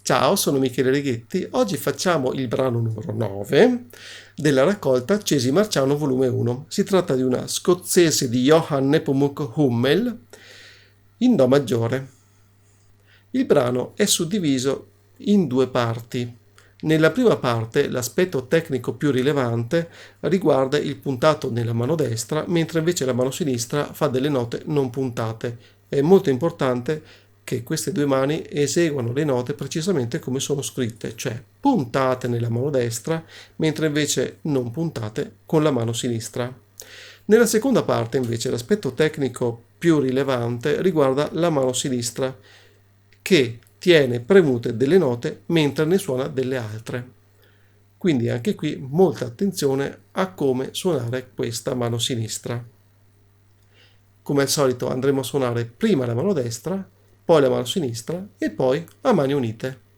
Ciao, sono Michele Righetti. Oggi facciamo il brano numero 9 della raccolta Cesi Marciano volume 1. Si tratta di una scozzese di Johann Nepomuk Hummel in Do maggiore. Il brano è suddiviso in due parti. Nella prima parte l'aspetto tecnico più rilevante riguarda il puntato nella mano destra, mentre invece la mano sinistra fa delle note non puntate. È molto importante che queste due mani eseguano le note precisamente come sono scritte, cioè puntate nella mano destra, mentre invece non puntate con la mano sinistra. Nella seconda parte, invece, l'aspetto tecnico più rilevante riguarda la mano sinistra, che tiene premute delle note mentre ne suona delle altre. Quindi anche qui molta attenzione a come suonare questa mano sinistra. Come al solito andremo a suonare prima la mano destra, poi la mano sinistra e poi a mani unite.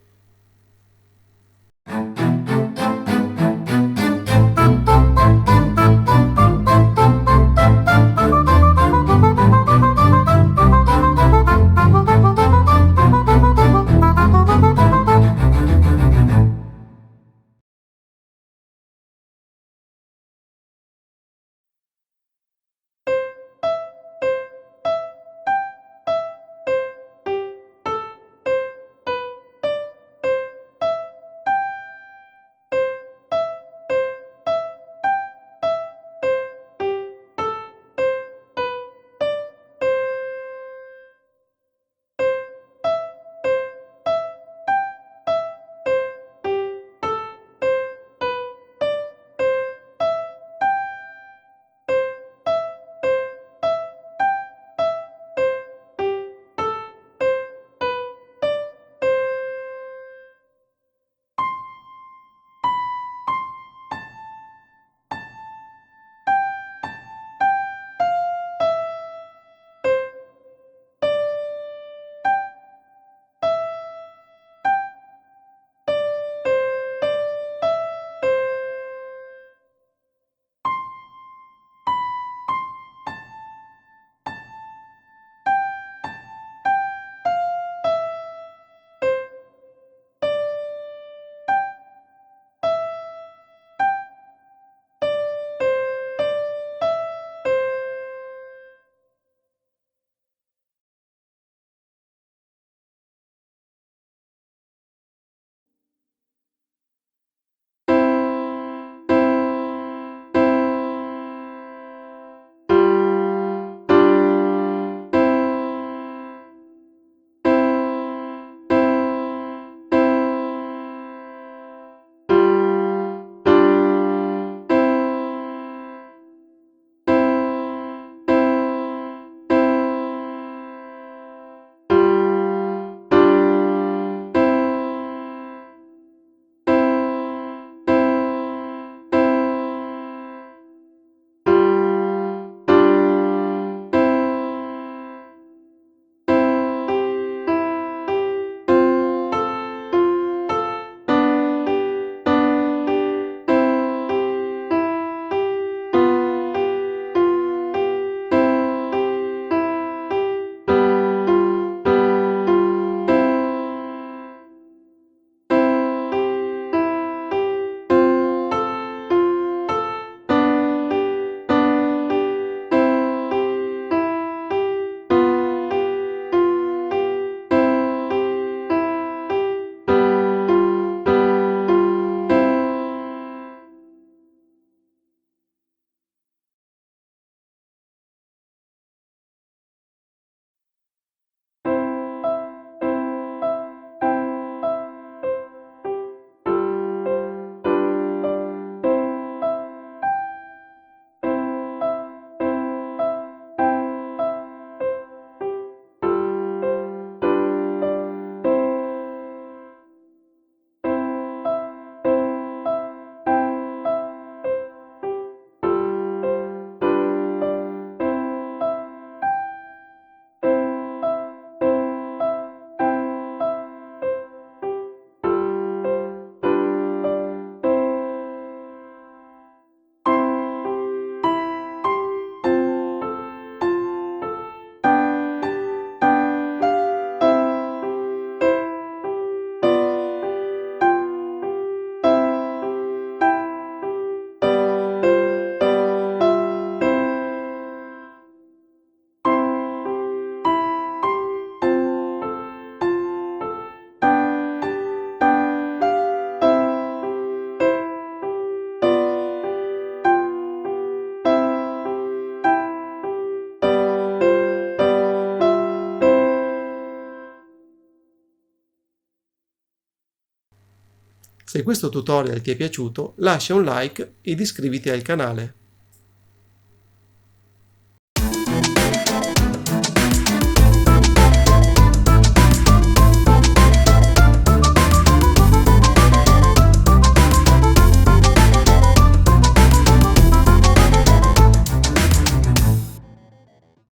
Se questo tutorial ti è piaciuto, lascia un like ed iscriviti al canale.